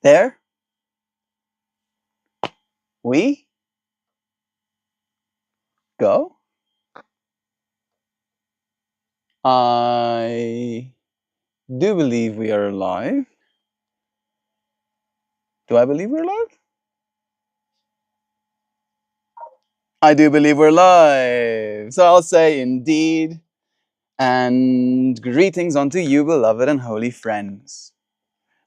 there we go. I do believe we are alive. Do I believe we're alive? I do believe we're live. So I'll say indeed, and greetings unto you, beloved and holy friends.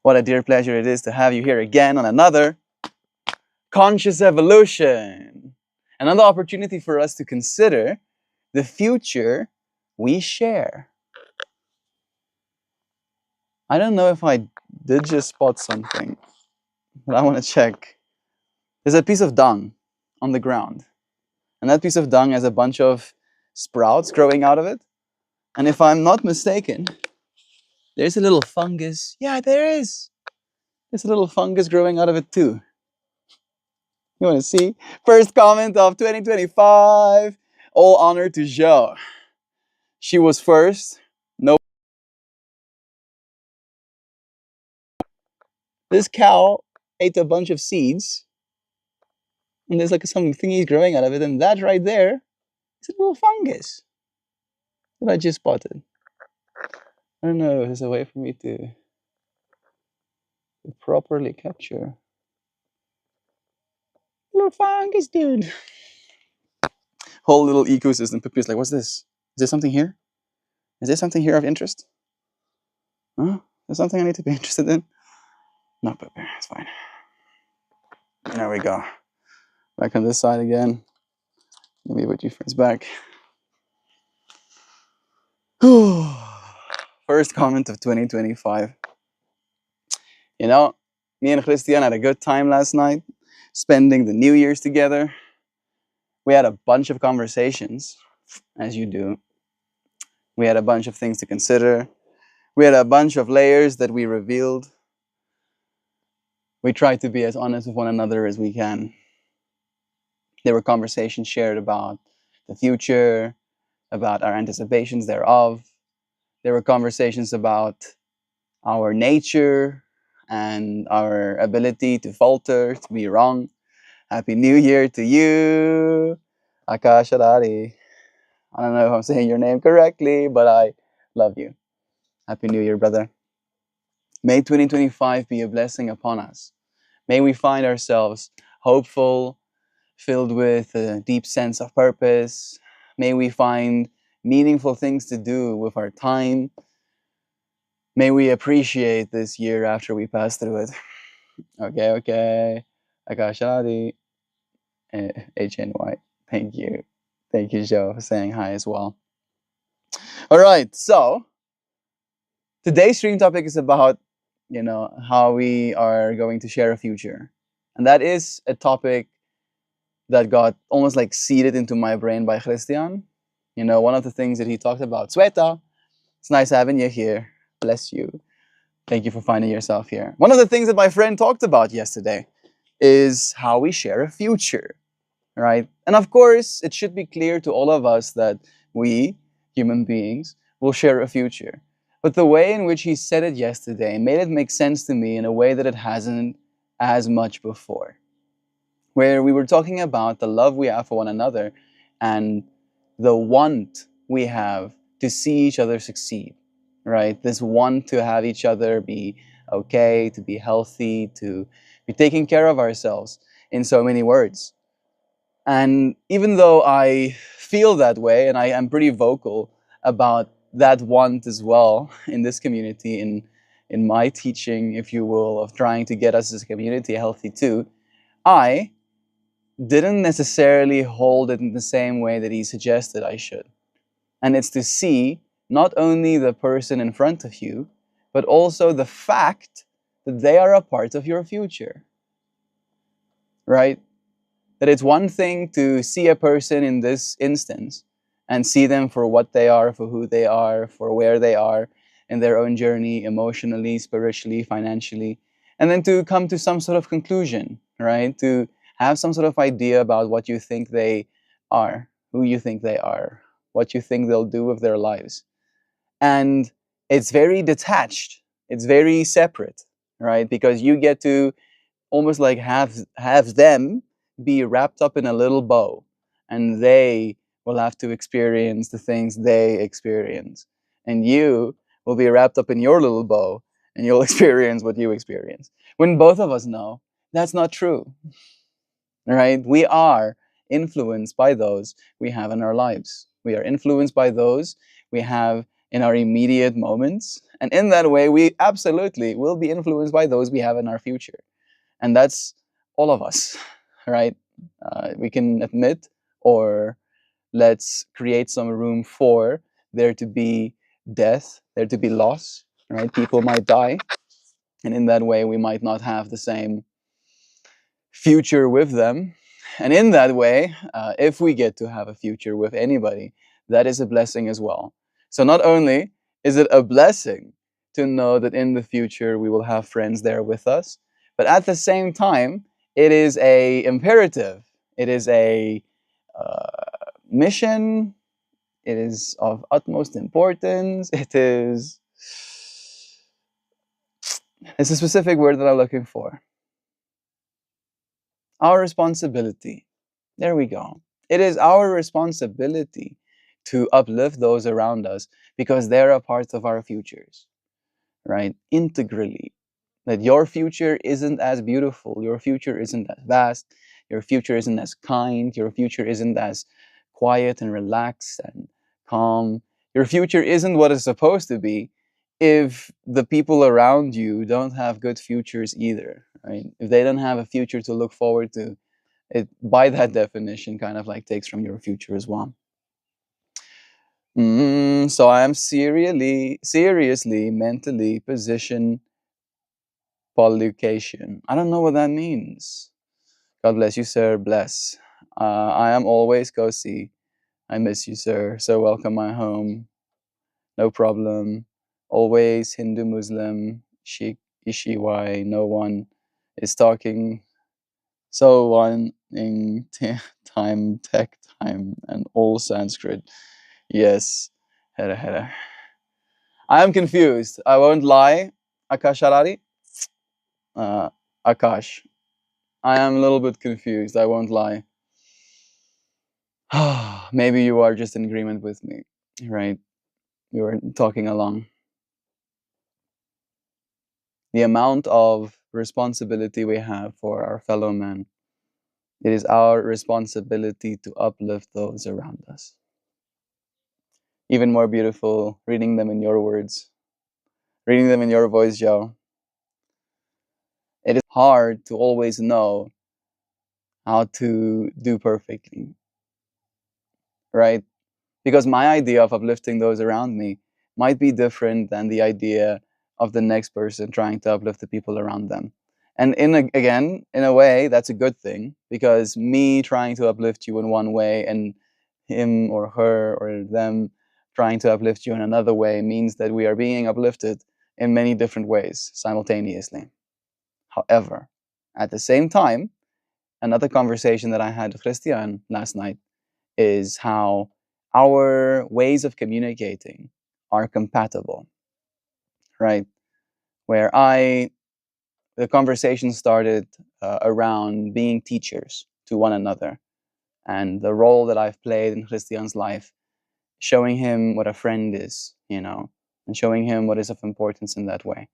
What a dear pleasure it is to have you here again on another Conscious Evolution. Another opportunity for us to consider the future we share. I don't know if I did just spot something, but I want to check. There's a piece of dung on the ground, and that piece of dung has a bunch of sprouts growing out of it. And if I'm not mistaken, there's a little fungus. Yeah, there is. There's a little fungus growing out of it too. You want to see? First comment of 2025. All honor to Jo. She was first. No. This cow ate a bunch of seeds, and there's like some thingies growing out of it, and that right there is a little fungus that I just spotted. I don't know if there's a way for me to properly capture. Little fungus, dude. Whole little ecosystem. Pippi's like, what's this? Is there something here? Is there something here of interest? Huh? There's something I need to be interested in? No, Pippi, it's fine. There we go. Back on this side again. Let me put you friends back. First comment of 2025. You know, me and Christian had a good time last night, spending the New Year's together. We had a bunch of conversations, as you do. We had a bunch of things to consider. We had a bunch of layers that we revealed. We tried to be as honest with one another as we can. There were conversations shared about the future, about our anticipations thereof. There were conversations about our nature and our ability to falter, to be wrong. Happy New Year to you, Akash Arari. I don't know if I'm saying your name correctly, but I love you. Happy New Year, brother. May 2025 be a blessing upon us. May we find ourselves hopeful, filled with a deep sense of purpose. May we find meaningful things to do with our time. May we appreciate this year after we pass through it. Okay. Akashadi. HNY. Thank you. Thank you, Jo, for saying hi as well. All right, so today's stream topic is about, how we are going to share a future. And that is a topic that got almost like seeded into my brain by Christian. One of the things that he talked about, Sweta, it's nice having you here. Bless you. Thank you for finding yourself here. One of the things that my friend talked about yesterday is how we share a future, right? And of course, it should be clear to all of us that we, human beings, will share a future. But the way in which he said it yesterday made it make sense to me in a way that it hasn't as much before. Where we were talking about the love we have for one another and the want we have to see each other succeed, right? This want to have each other be okay, to be healthy, to be taking care of ourselves in so many words. And even though I feel that way, and I am pretty vocal about that want as well in this community, in my teaching, if you will, of trying to get us as a community healthy too, I didn't necessarily hold it in the same way that he suggested I should. And it's to see not only the person in front of you, but also the fact that they are a part of your future, right? That it's one thing to see a person in this instance and see them for what they are, for who they are, for where they are in their own journey, emotionally, spiritually, financially, and then to come to some sort of conclusion, right? To have some sort of idea about what you think they are, who you think they are, what you think they'll do with their lives. And it's very detached. It's very separate, right? Because you get to almost like have them be wrapped up in a little bow, and they will have to experience the things they experience, and you will be wrapped up in your little bow, and you'll experience what you experience. When both of us know that's not true, right? We are influenced by those we have in our lives. We are influenced by those we have in our immediate moments, and in that way we absolutely will be influenced by those we have in our future. And that's all of us, right? We can admit, or let's create some room for there to be death, there to be loss, right? People might die, and in that way we might not have the same future with them. And in that way, if we get to have a future with anybody, that is a blessing as well. So not only is it a blessing to know that in the future we will have friends there with us, but at the same time, it is a imperative. It is a mission. It is of utmost importance. It's a specific word that I'm looking for. Our responsibility. There we go. It is our responsibility to uplift those around us because they're a part of our futures, right? Integrally. That your future isn't as beautiful, your future isn't as vast, your future isn't as kind, your future isn't as quiet and relaxed and calm. Your future isn't what it's supposed to be if the people around you don't have good futures either, right? If they don't have a future to look forward to, it by that definition kind of like takes from your future as well. So I am seriously mentally position pollucation. I don't know what that means. God bless you, sir. Bless. I am always Kosi. I miss you, sir. So welcome my home. No problem. Always Hindu Muslim. Sheikh Ishiwai. No one is talking. So one in time, tech time, and all Sanskrit. Yes. Hera hera. I am confused. I won't lie. Akasharari. Uh, Akash. I am a little bit confused. I won't lie. Maybe you are just in agreement with me, right? You are talking along. The amount of responsibility we have for our fellow man, it is our responsibility to uplift those around us. Even more beautiful, reading them in your words, reading them in your voice, Joe. It is hard to always know how to do perfectly, right? Because my idea of uplifting those around me might be different than the idea of the next person trying to uplift the people around them. And again, in a way, that's a good thing because me trying to uplift you in one way and him or her or them trying to uplift you in another way means that we are being uplifted in many different ways simultaneously. However, at the same time, another conversation that I had with Christian last night is how our ways of communicating are compatible, right? Where the conversation started around being teachers to one another and the role that I've played in Christian's life, showing him what a friend is, and showing him what is of importance in that way.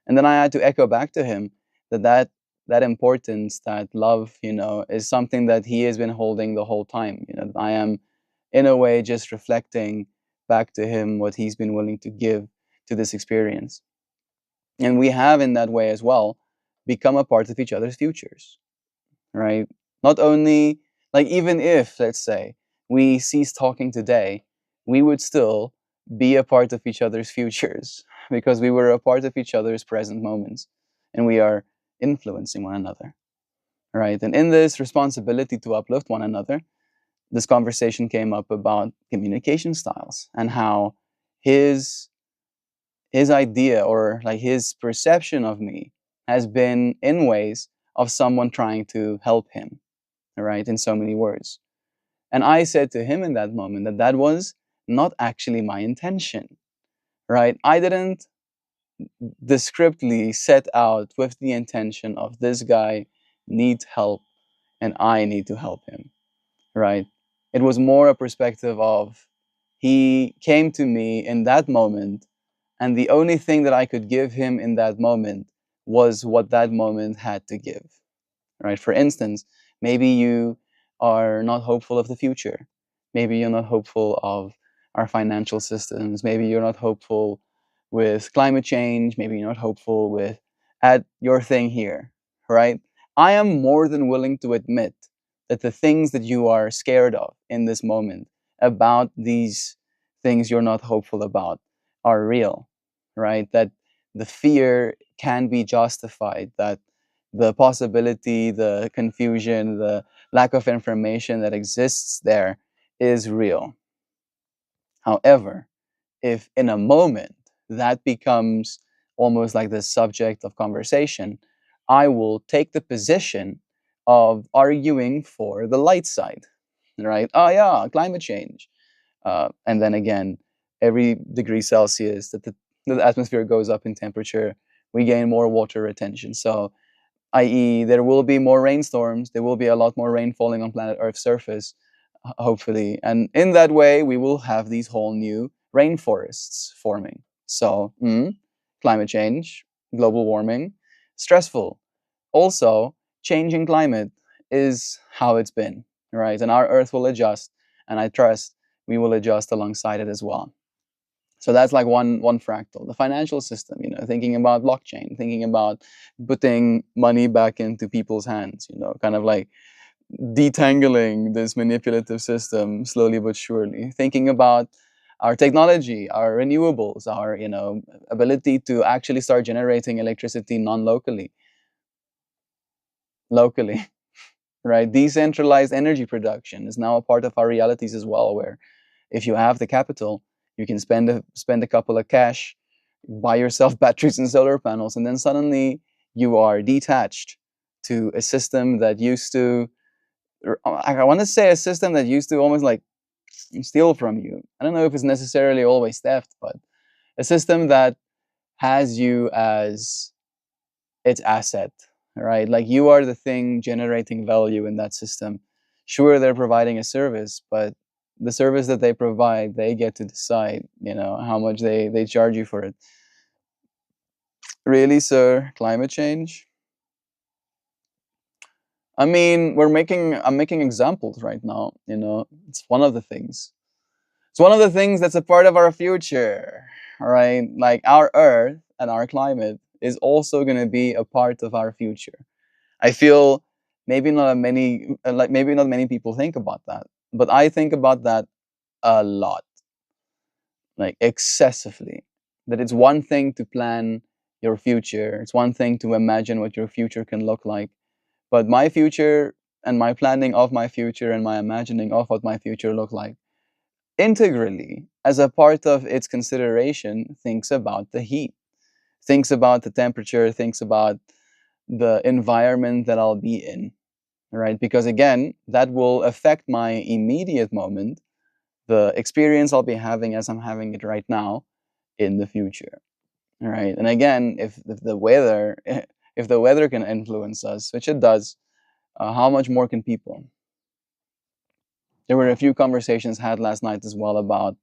And then I had to echo back to him that importance, that love, is something that he has been holding the whole time. I am in a way just reflecting back to him what he's been willing to give to this experience. And we have in that way as well become a part of each other's futures, right? Not only like even if, let's say, we cease talking today, we would still be a part of each other's futures because we were a part of each other's present moments and we are influencing one another, right? And in this responsibility to uplift one another, this conversation came up about communication styles and how his his idea or like his perception of me has been in ways of someone trying to help him, right, in so many words. And I said to him in that moment that that was not actually my intention, right? I didn't descriptly set out with the intention of this guy needs help and I need to help him, right? It was more a perspective of he came to me in that moment, and the only thing that I could give him in that moment was what that moment had to give, right? For instance, maybe you are not hopeful of the future. Maybe you're not hopeful of our financial systems. Maybe you're not hopeful with climate change. Maybe you're not hopeful with add your thing here, right? I am more than willing to admit that the things that you are scared of in this moment about these things you're not hopeful about are real, right? That the fear can be justified, that the possibility, the confusion, the lack of information that exists there is real. However, if in a moment that becomes almost like the subject of conversation, I will take the position of arguing for the light side, right? Oh, yeah, climate change. And then again, every degree Celsius that the atmosphere goes up in temperature, we gain more water retention. So i.e., there will be more rainstorms, there will be a lot more rain falling on planet Earth's surface, hopefully. And in that way, we will have these whole new rainforests forming. So, climate change, global warming, stressful. Also, changing climate is how it's been, right? And our Earth will adjust, and I trust we will adjust alongside it as well. So that's like one fractal. The financial system, thinking about blockchain, thinking about putting money back into people's hands, kind of like detangling this manipulative system slowly but surely. Thinking about our technology, our renewables, our ability to actually start generating electricity non-locally, locally, right? Decentralized energy production is now a part of our realities as well, where if you have the capital, you can spend a couple of cash, buy yourself batteries and solar panels, and then suddenly you are detached to a system that used to, I want to say a system that used to almost like steal from you. I don't know if it's necessarily always theft, but a system that has you as its asset, right? Like you are the thing generating value in that system. Sure, they're providing a service, but the service that they provide, they get to decide, how much they charge you for it. Really, sir? Climate change? I mean, I'm making examples right now, It's one of the things. It's one of the things that's a part of our future, right? Like our Earth and our climate is also going to be a part of our future. I feel maybe not many people think about that, but I think about that a lot, like excessively. That it's one thing to plan your future, it's one thing to imagine what your future can look like, but my future and my planning of my future and my imagining of what my future look like integrally as a part of its consideration thinks about the heat, thinks about the temperature, thinks about the environment that I'll be in, right? Because again, that will affect my immediate moment, the experience I'll be having as I'm having it right now in the future, right? And again, if the weather, if the weather can influence us, which it does, how much more can people? There were a few conversations had last night as well about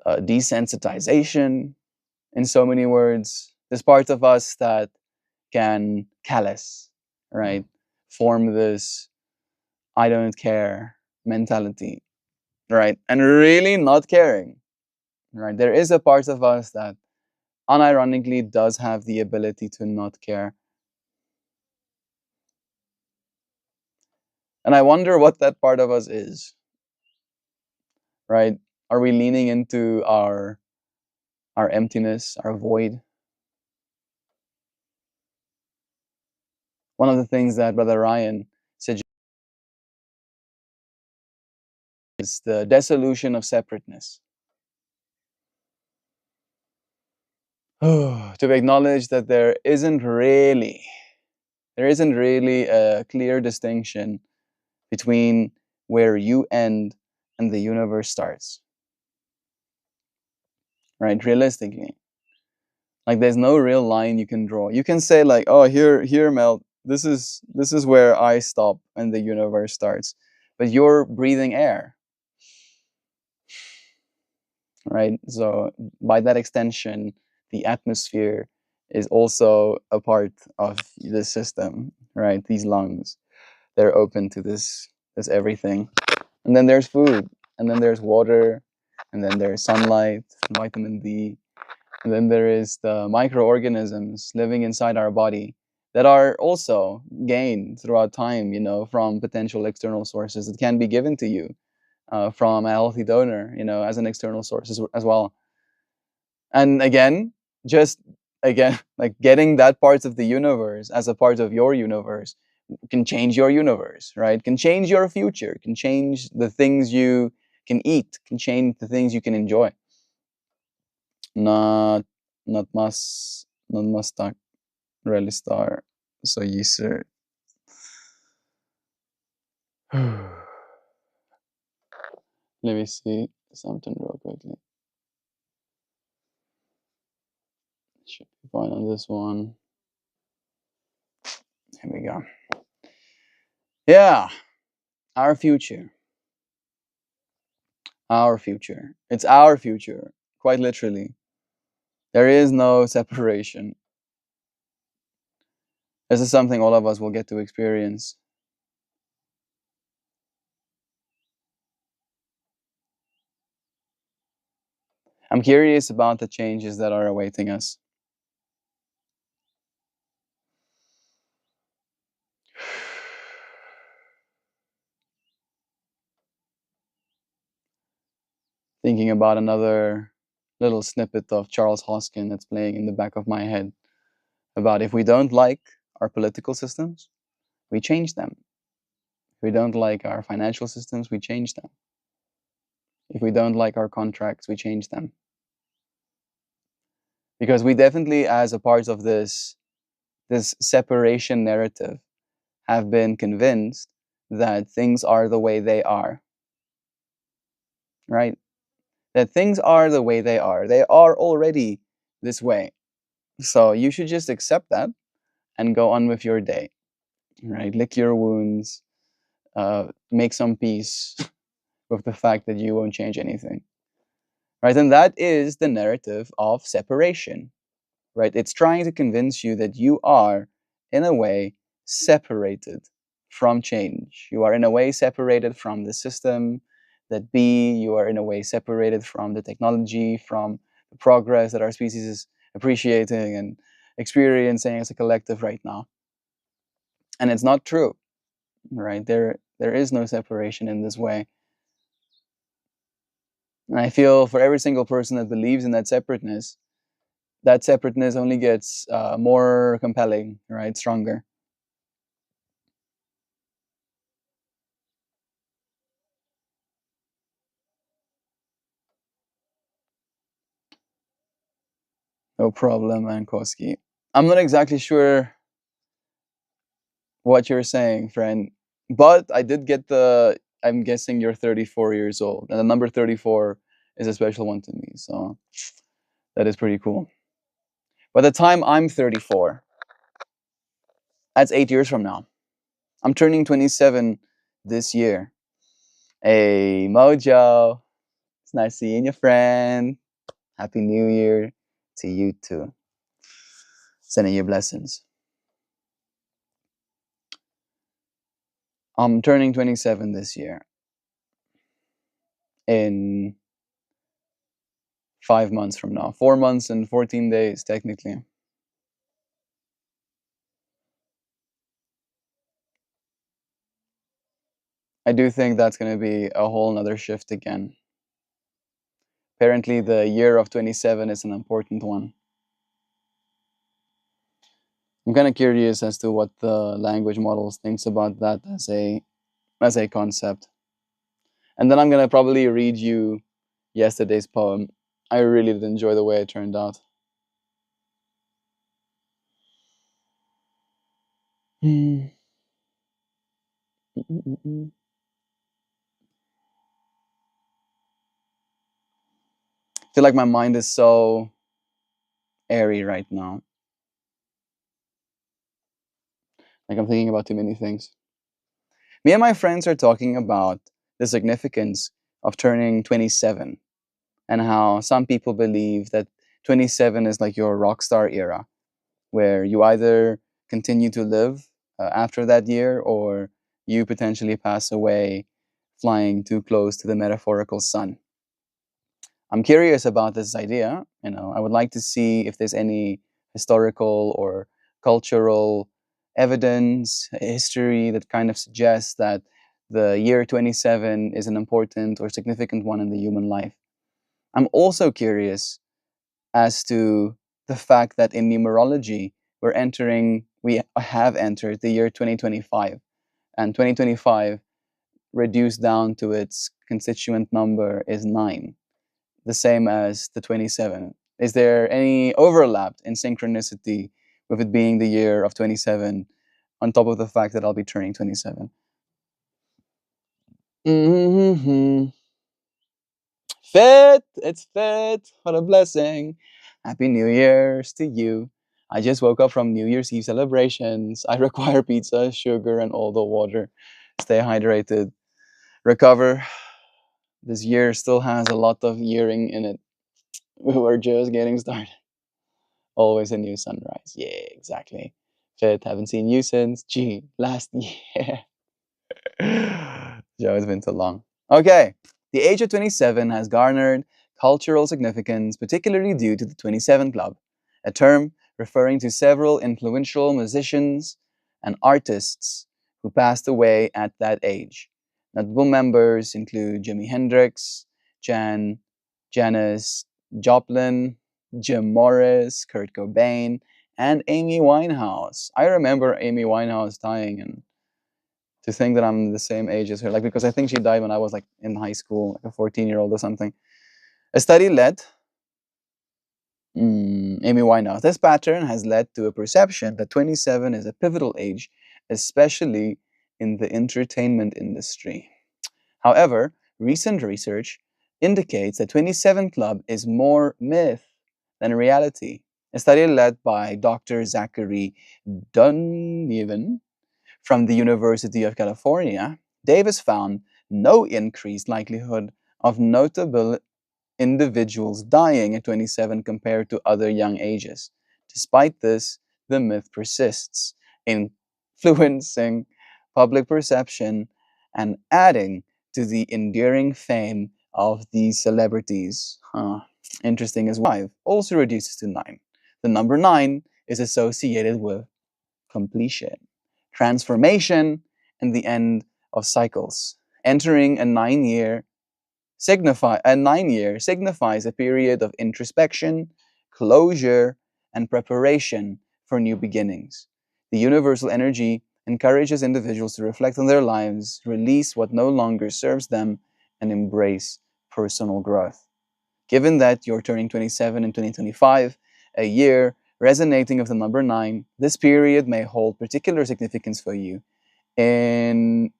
desensitization, in so many words. There's part of us that can callous, right? Form this I don't care mentality, right? And really not caring, right? There is a part of us that unironically does have the ability to not care. And I wonder what that part of us is, right? Are we leaning into our emptiness, our void? One of the things that Brother Ryan suggests is the dissolution of separateness. To acknowledge that there isn't really a clear distinction between where you end and the universe starts, right? Realistically, Like there's no real line you can draw. You can say like, oh, here, Mel, this is where I stop and the universe starts. But you're breathing air, right? So by that extension, the atmosphere is also a part of the system, right? These lungs, they're open to this everything. And then there's food, and then there's water, and then there's sunlight, vitamin D, and then there is the microorganisms living inside our body that are also gained throughout time, from potential external sources that can be given to you from a healthy donor, as an external source as well. And again, just again, like getting that part of the universe as a part of your universe can change your universe, right? Can change your future, can change the things you can eat, can change the things you can enjoy. Not not mustak relistar so user. Let me see something real quickly. Should be fine on this one. Here we go. Yeah, our future. Our future. It's our future, quite literally. There is no separation. This is something all of us will get to experience. I'm curious about the changes that are awaiting us. Thinking about another little snippet of Charles Hoskin that's playing in the back of my head about if we don't like our political systems, we change them. If we don't like our financial systems, we change them. If we don't like our contracts, we change them. Because we definitely, as a part of this separation narrative, have been convinced that things are the way they are. Right? That things are the way they are. They are already this way. So you should just accept that and go on with your day. Right? Lick your wounds, make some peace with the fact that you won't change anything. Right? And that is the narrative of separation. Right? It's trying to convince you that you are, in a way, separated from change. You are, in a way, separated from the system. That B, you are, in a way, separated from the technology, from the progress that our species is appreciating and experiencing as a collective right now. And it's not true, right? There is no separation in this way. And I feel for every single person that believes in that separateness only gets more compelling, right? Stronger. No problem, Mankowski. I'm not exactly sure what you're saying, friend, but I did get the. I'm guessing you're 34 years old, and the number 34 is a special one to me, so that is pretty cool. By the time I'm 34, that's 8 years from now. I'm turning 27 this year. Hey, Mojo. It's nice seeing you, friend. Happy New Year to you too. Sending you blessings. I'm turning 27 this year. In 5 months from now. 4 months and 14 days, technically. I do think that's going to be a whole nother shift again. Apparently, the year of 27 is an important one. I'm kind of curious as to what the language models thinks about that as a concept. And then I'm going to probably read you yesterday's poem. I really did enjoy the way it turned out. I feel like my mind is so airy right now. Like I'm thinking about too many things. Me and my friends are talking about the significance of turning 27 and how some people believe that 27 is like your rock star era, where you either continue to live after that year or you potentially pass away flying too close to the metaphorical sun. I'm curious about this idea. I would like to see if there's any historical or cultural evidence, history that kind of suggests that the year 27 is an important or significant one in the human life. I'm also curious as to the fact that in numerology, we have entered the year 2025, and 2025 reduced down to its constituent number is 9, the same as the 27. Is there any overlap in synchronicity with it being the year of 27, on top of the fact that I'll be turning 27? Mm-hmm. Fit, it's fit. What a blessing. Happy New Year's to you. I just woke up from New Year's Eve celebrations. I require pizza, sugar, and all the water. Stay hydrated. Recover. This year still has a lot of yearing in it. We're just getting started. Always a new sunrise. Yeah, exactly. Fit, haven't seen you since, last year. Joe, it's been too long. Okay. The age of 27 has garnered cultural significance, particularly due to the 27 Club, a term referring to several influential musicians and artists who passed away at that age. Notable members include Jimi Hendrix, Janis Joplin, Jim Morris, Kurt Cobain, and Amy Winehouse. I remember Amy Winehouse dying, and to think that I'm the same age as her, like because I think she died when I was like in high school, like a 14-year-old or something. A study led Amy Winehouse. This pattern has led to a perception that 27 is a pivotal age, especially in the entertainment industry. However, recent research indicates that 27 Club is more myth than reality. A study led by Dr. Zachary Dunnivan from the University of California, Davis found no increased likelihood of notable individuals dying at 27 compared to other young ages. Despite this, the myth persists, influencing public perception and adding to the enduring fame of these celebrities. Interesting as well. 5 also reduces to 9. The number 9 is associated with completion, transformation, and the end of cycles. Entering a 9 year signifies a period of introspection, closure, and preparation for new beginnings. The universal energy encourages individuals to reflect on their lives, release what no longer serves them, and embrace personal growth. Given that you're turning 27 in 2025, a year resonating with the number 9, this period may hold particular significance for you. In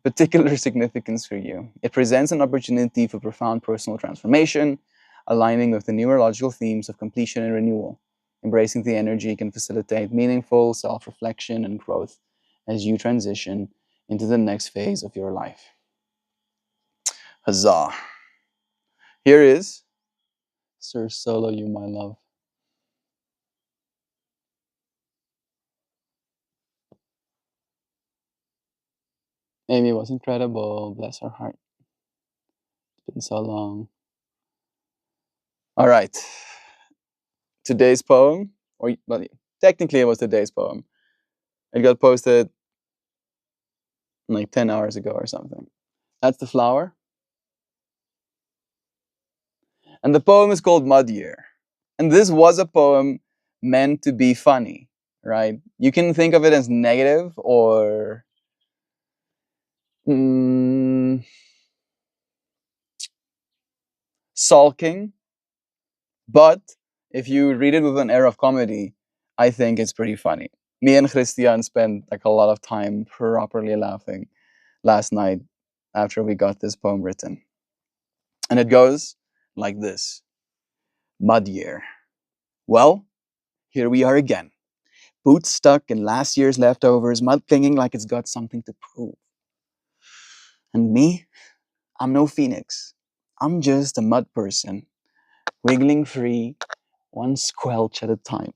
particular significance for you. It presents an opportunity for profound personal transformation, aligning with the numerological themes of completion and renewal. Embracing the energy can facilitate meaningful self-reflection and growth as you transition into the next phase of your life. Huzzah! Here is Sir Solo, You My Love. Amy was incredible, bless her heart. It's been so long. All right. Today's poem, well, technically it was today's poem. It got posted like 10 hours ago or something. That's the flower. And the poem is called Mud Year. And this was a poem meant to be funny, right? You can think of it as negative or sulking. But if you read it with an air of comedy, I think it's pretty funny. Me and Christian spent like a lot of time properly laughing last night after we got this poem written. And it goes like this: Mud Year. Well, here we are again. Boots stuck in last year's leftovers, mud clinging like it's got something to prove. And me, I'm no phoenix. I'm just a mud person, wiggling free, one squelch at a time.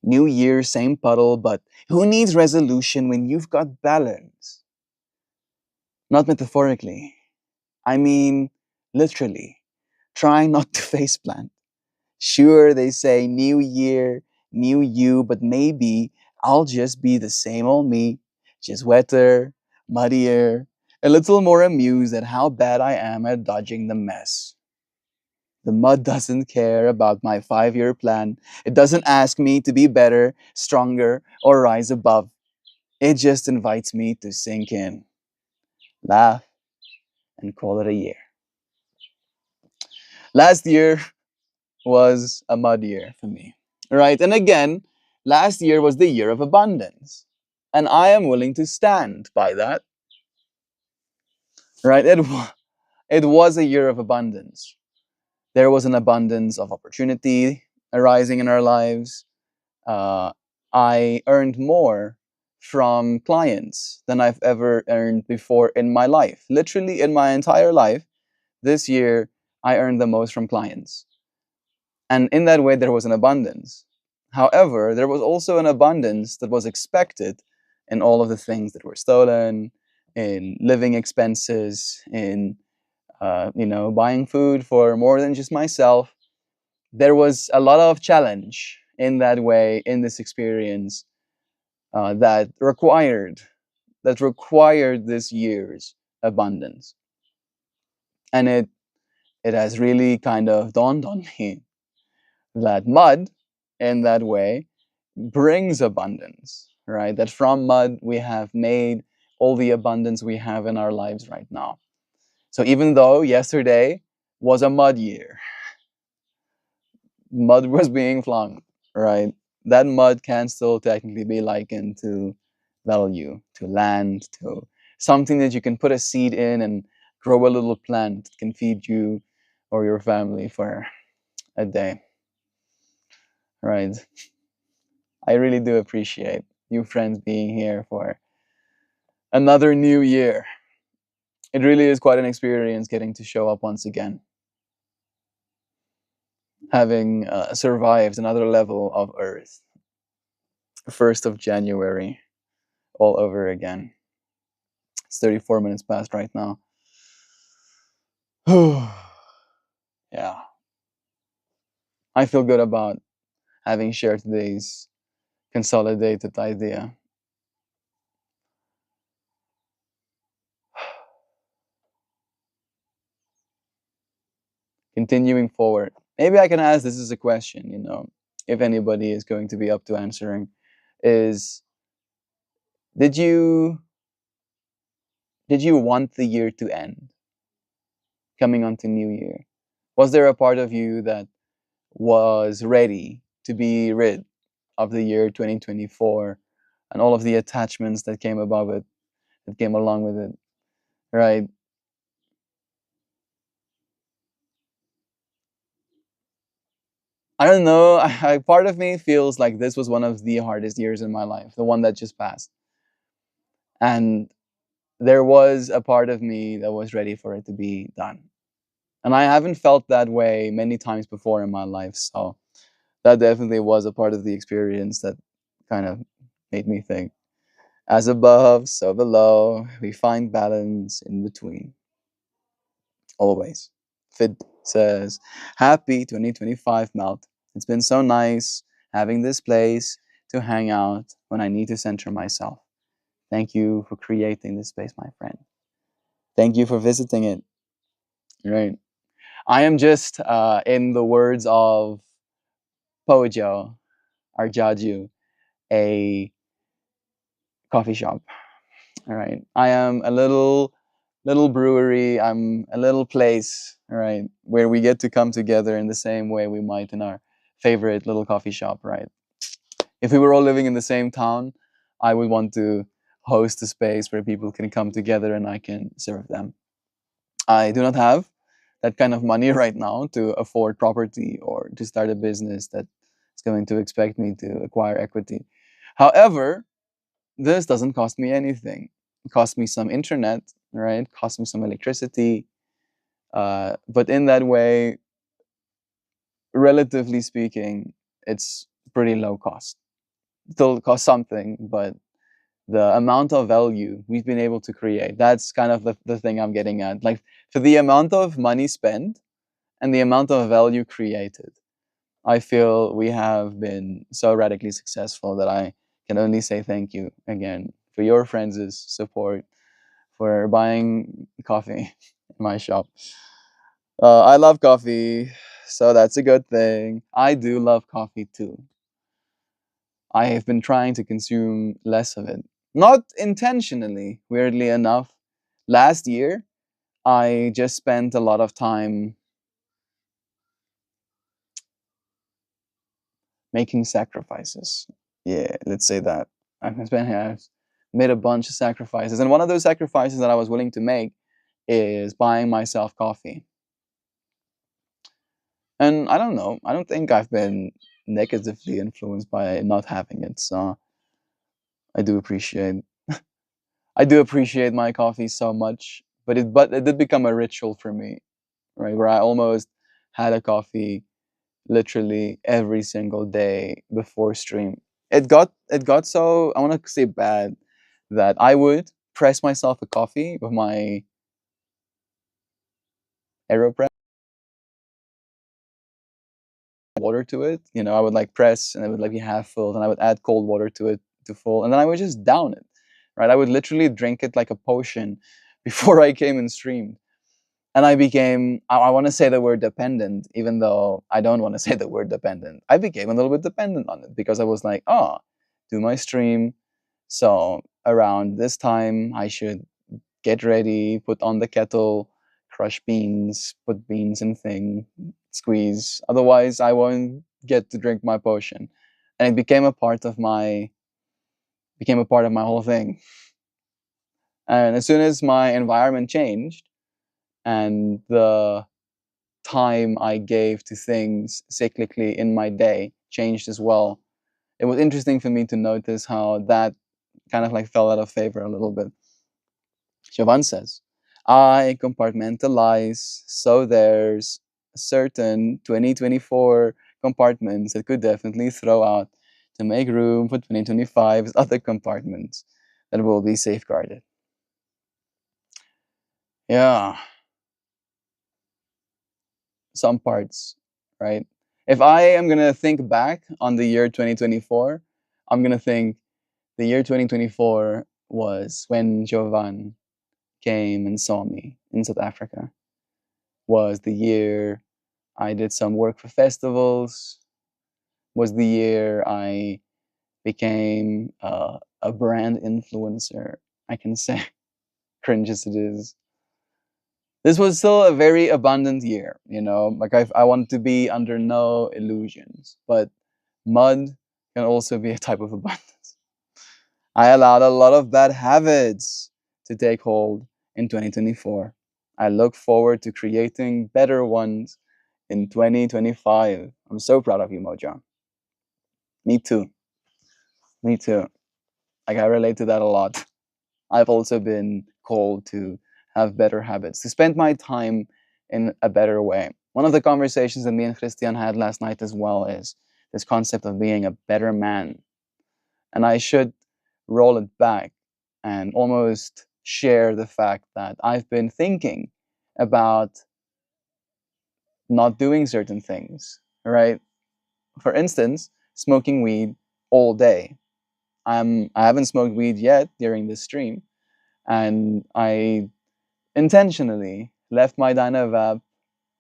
New year, same puddle, but who needs resolution when you've got balance? Not metaphorically. I mean, literally. Trying not to faceplant. Sure, they say new year, new you, but maybe I'll just be the same old me, just wetter, muddier, a little more amused at how bad I am at dodging the mess. The mud doesn't care about my 5 year plan. It doesn't ask me to be better, stronger, or rise above. It just invites me to sink in, laugh, and call it a year. Last year was a mud year for me, right? And again, last year was the year of abundance. And I am willing to stand by that, right? It was a year of abundance. There was an abundance of opportunity arising in our lives. uh, I earned more from clients than I've ever earned before in my life. Literally, in my entire life, this year, I earned the most from clients. And in that way, there was an abundance. However, there was also an abundance that was expected in all of the things that were stolen, in living expenses, in buying food for more than just myself. There was a lot of challenge in that way in this experience that required this year's abundance, and it has really kind of dawned on me that mud, in that way, brings abundance, right? That from mud we have made all the abundance we have in our lives right now. So even though yesterday was a mud year, mud was being flung, right? That mud can still technically be likened to value, to land, to something that you can put a seed in and grow a little plant that can feed you or your family for a day, right? I really do appreciate you friends being here for another new year. It really is quite an experience getting to show up once again, having survived another level of Earth. 1st of January, all over again. It's 34 minutes past right now. Yeah. I feel good about having shared today's consolidated idea. Continuing forward. Maybe I can ask this as a question, if anybody is going to be up to answering, is did you want the year to end coming onto New Year? Was there a part of you that was ready to be rid of the year 2024 and all of the attachments that came above it, that came along with it, right? I don't know. Part of me feels like this was one of the hardest years in my life, the one that just passed. And there was a part of me that was ready for it to be done. And I haven't felt that way many times before in my life. So that definitely was a part of the experience that kind of made me think, as above, so below, we find balance in between. Always. Fid says, happy 2025, Melt. It's been so nice having this place to hang out when I need to center myself. Thank you for creating this space, my friend. Thank you for visiting it. Right. I am just, in the words of Pojo, Arjaju, a coffee shop. All right. I am a little brewery. I'm a little place, all right, where we get to come together in the same way we might in our favorite little coffee shop, right? If we were all living in the same town, I would want to host a space where people can come together and I can serve them. I do not have that kind of money right now to afford property or to start a business that It's going to expect me to acquire equity. However, this doesn't cost me anything. It costs me some internet, right? It costs me some electricity. But in that way, relatively speaking, it's pretty low cost. Still costs something, but the amount of value we've been able to create, that's kind of the thing I'm getting at. Like, for the amount of money spent and the amount of value created, I feel we have been so radically successful that I can only say thank you again for your friends' support, for buying coffee in my shop. I love coffee, so that's a good thing. I do love coffee too. I have been trying to consume less of it. Not intentionally, weirdly enough. Last year, I just spent a lot of time making sacrifices. Yeah, let's say that. I've made a bunch of sacrifices. And one of those sacrifices that I was willing to make is buying myself coffee. And I don't know, I don't think I've been negatively influenced by not having it. So I do appreciate I do appreciate my coffee so much. But it did become a ritual for me, right? Where I almost had a coffee literally every single day before stream. It got so, I want to say, bad that I would press myself a coffee with my AeroPress, water to it. I would like press and it would like be half filled, and I would add cold water to it to full, and then I would just down it. Right? I would literally drink it like a potion before I came and streamed. And I became, I want to say the word dependent, even though I don't want to say the word dependent. I became a little bit dependent on it because I was like, oh, do my stream. So around this time, I should get ready, put on the kettle, crush beans, put beans in thing, squeeze. Otherwise, I won't get to drink my potion. And it became a part of my whole thing. And as soon as my environment changed and the time I gave to things cyclically in my day changed as well, it was interesting for me to notice how that kind of like fell out of favor a little bit. Siobhan says, I compartmentalize, so there's certain 2024 compartments that could definitely throw out to make room for 2025's other compartments that will be safeguarded. Yeah, some parts, right? If I am going to think back on the year 2024, I'm going to think the year 2024 was when Jovan came and saw me in South Africa. Was the year I did some work for festivals. Was the year I became a brand influencer. I can say, cringe as it is. This was still a very abundant year, Like I wanted to be under no illusions, but mud can also be a type of abundance. I allowed a lot of bad habits to take hold in 2024. I look forward to creating better ones in 2025. I'm so proud of you, Mojo. Me too. Me too. Like, I relate to that a lot. I've also been called to have better habits, to spend my time in a better way. One of the conversations that me and Christian had last night as well is this concept of being a better man. And I should roll it back and almost share the fact that I've been thinking about not doing certain things, right? For instance, smoking weed all day. I haven't smoked weed yet during this stream, and I intentionally left my Dynavap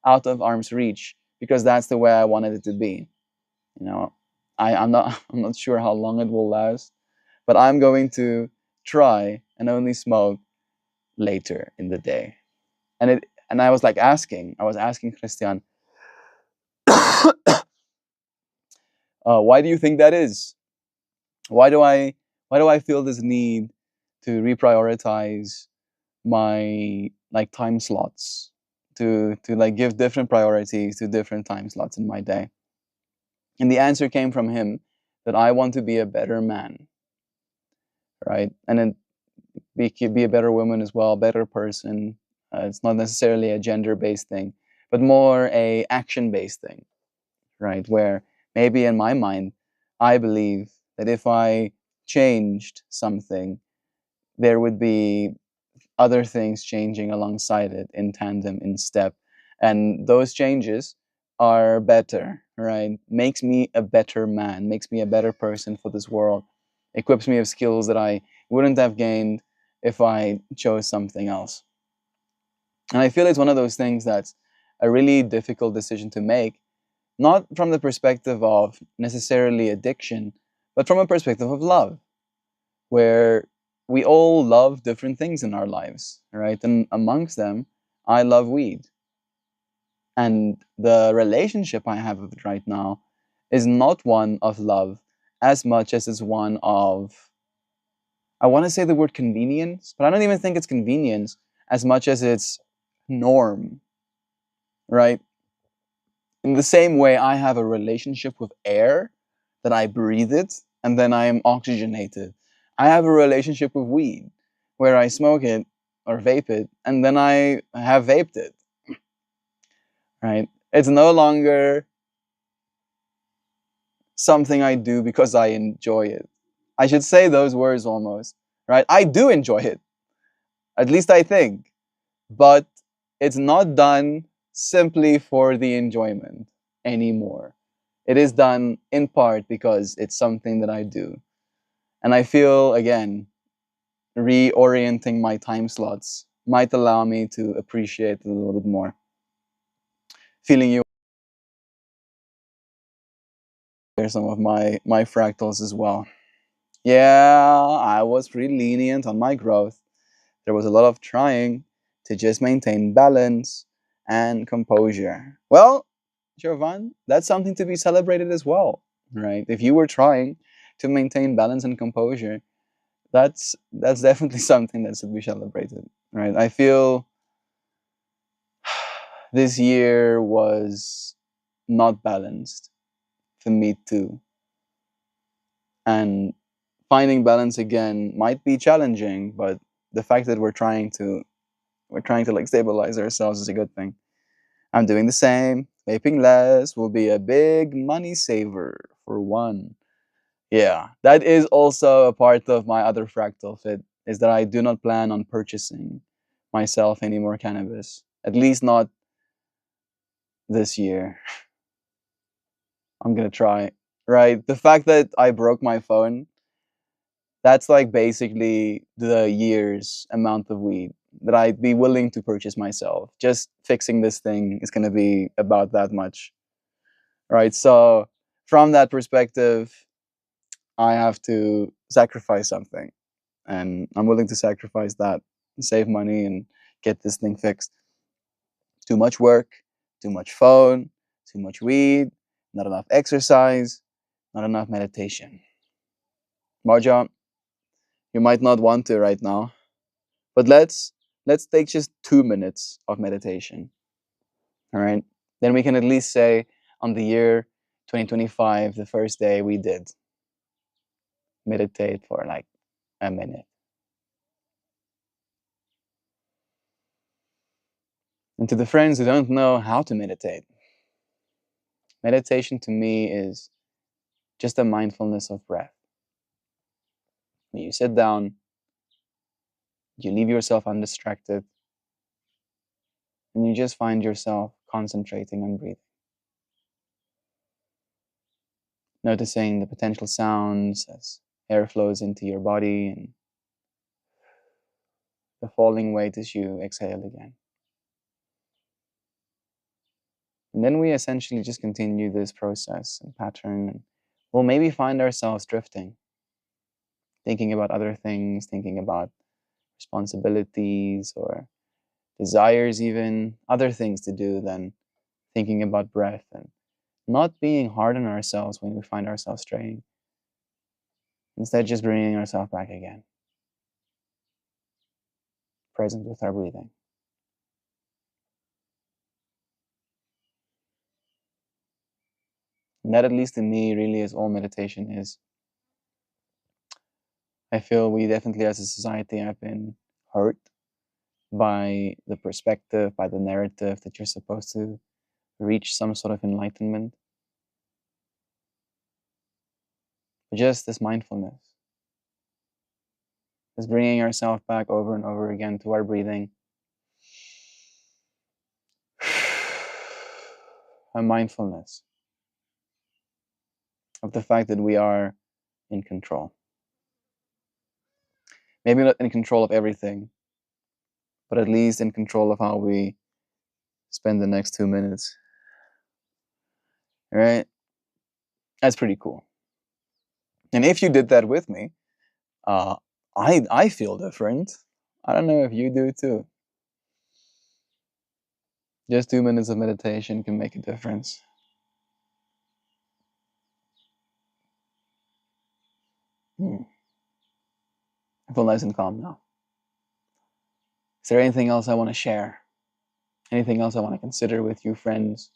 out of arm's reach because that's the way I wanted it to be. You know, I'm not I'm not sure how long it will last, but I'm going to try and only smoke later in the day. And I was asking Christian, why do you think that is? Why do I feel this need to reprioritize my like time slots, to like give different priorities to different time slots in my day? And the answer came from him that I want to be a better man, right? And then be a better woman as well, better person. It's not necessarily a gender-based thing, but more a action-based thing, right? Where maybe in my mind, I believe that if I changed something, there would be other things changing alongside it in tandem, in step. And those changes are better, right? Makes me a better man, makes me a better person for this world, equips me with skills that I wouldn't have gained if I chose something else. And I feel it's one of those things that's a really difficult decision to make, not from the perspective of necessarily addiction, but from a perspective of love, where we all love different things in our lives, right? And amongst them, I love weed. And the relationship I have with it right now is not one of love as much as it's one of, I want to say the word convenience, but I don't even think it's convenience as much as it's norm, right? In the same way, I have a relationship with air, that I breathe it and then I am oxygenated. I have a relationship with weed, where I smoke it or vape it and then I have vaped it, right? It's no longer something I do because I enjoy it. I should say those words almost, right? I do enjoy it, at least I think, but it's not done simply for the enjoyment anymore. It is done in part because it's something that I do. And I feel, again, reorienting my time slots might allow me to appreciate it a little bit more. Feeling you are some of my fractals as well. Yeah, I was pretty lenient on my growth. There was a lot of trying to just maintain balance and composure. Well, Jovan, that's something to be celebrated as well, right? If you were trying to maintain balance and composure, that's definitely something that should be celebrated, right? I feel this year was not balanced for me too, and finding balance again might be challenging, but the fact that we're trying to like stabilize ourselves is a good thing. I'm doing the same. Vaping less will be a big money saver for one. Yeah, that is also a part of my other fractal fit, is that I do not plan on purchasing myself any more cannabis. At least not this year. I'm gonna try. Right? The fact that I broke my phone, that's like basically the year's amount of weed that I'd be willing to purchase myself. Just fixing this thing is gonna be about that much. Right? So from that perspective, I have to sacrifice something. And I'm willing to sacrifice that, save money, and get this thing fixed. Too much work, too much phone, too much weed, not enough exercise, not enough meditation. Marja, you might not want to right now, but let's take just 2 minutes of meditation. All right? Then we can at least say on the year 2025, the first day we did meditate for like a minute. And to the friends who don't know how to meditate, meditation to me is just a mindfulness of breath. When you sit down, you leave yourself undistracted, and you just find yourself concentrating on breathing. Noticing the potential sounds as air flows into your body and the falling weight as you exhale again. And then we essentially just continue this process and pattern, and we'll maybe find ourselves drifting, thinking about other things, thinking about responsibilities or desires, even other things to do than thinking about breath, and not being hard on ourselves when we find ourselves straying. Instead, just bringing ourselves back again, present with our breathing. And that, at least to me, really is all meditation is. I feel we definitely as a society have been hurt by the perspective, by the narrative that you're supposed to reach some sort of enlightenment. But just this mindfulness, this bringing ourselves back over and over again to our breathing, a mindfulness of the fact that we are in control. Maybe not in control of everything, but at least in control of how we spend the next 2 minutes. All right? That's pretty cool. And if you did that with me, I feel different. I don't know if you do too. Just 2 minutes of meditation can make a difference. I feel nice and calm now. Is there anything else I want to share? Anything else I want to consider with you, friends?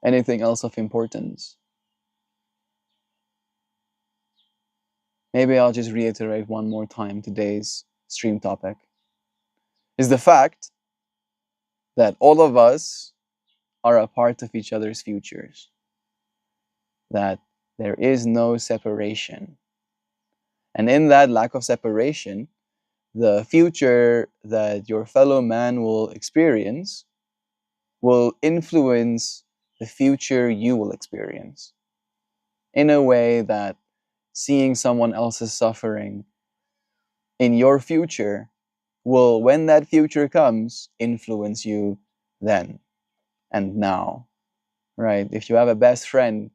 Anything else of importance? Maybe I'll just reiterate one more time today's stream topic. Is the fact that all of us are a part of each other's futures. That there is no separation. And in that lack of separation, the future that your fellow man will experience will influence the future you will experience. In a way that seeing someone else's suffering in your future will, when that future comes, influence you then and now, right? If you have a best friend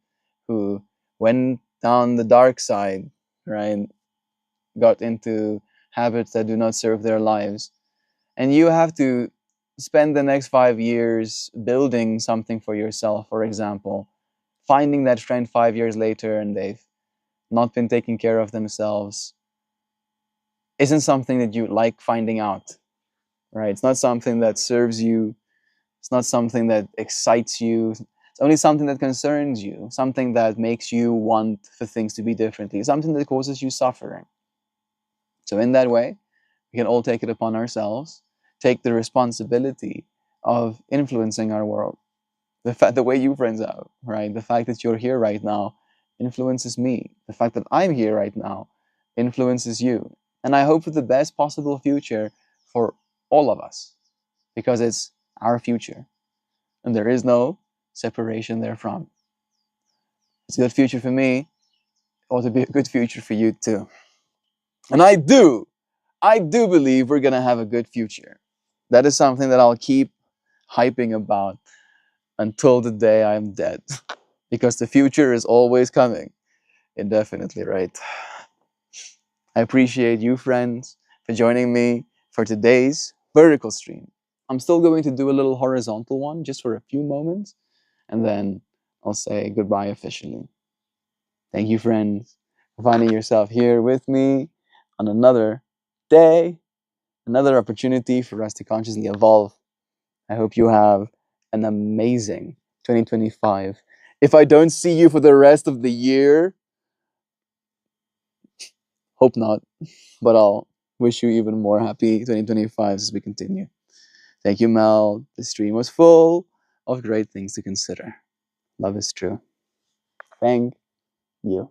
who went down the dark side, right, got into habits that do not serve their lives, and you have to spend the next 5 years building something for yourself, for example, finding that friend 5 years later and they've not been taking care of themselves, isn't something that you like finding out, right? It's not something that serves you. It's not something that excites you. It's only something that concerns you, something that makes you want for things to be differently, something that causes you suffering. So in that way, we can all take it upon ourselves, take the responsibility of influencing our world. The way you friends out, right? The fact that you're here right now influences me. The fact that I'm here right now influences you. And I hope for the best possible future for all of us, because it's our future. And there is no separation therefrom. It's a good future for me. It ought to be a good future for you too. And I do believe we're going to have a good future. That is something that I'll keep hyping about until the day I'm dead. Because the future is always coming. Indefinitely, right? I appreciate you, friends, for joining me for today's vertical stream. I'm still going to do a little horizontal one just for a few moments, and then I'll say goodbye officially. Thank you, friends, for finding yourself here with me on another day, another opportunity for us to consciously evolve. I hope you have an amazing 2025. If I don't see you for the rest of the year, hope not, but I'll wish you even more happy 2025 as we continue. Thank you, Mel. The stream was full of great things to consider. Love is true. Thank you.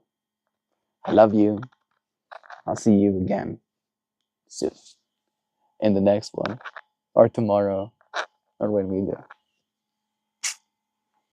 I love you. I'll see you again soon in the next one, or tomorrow, or when we do.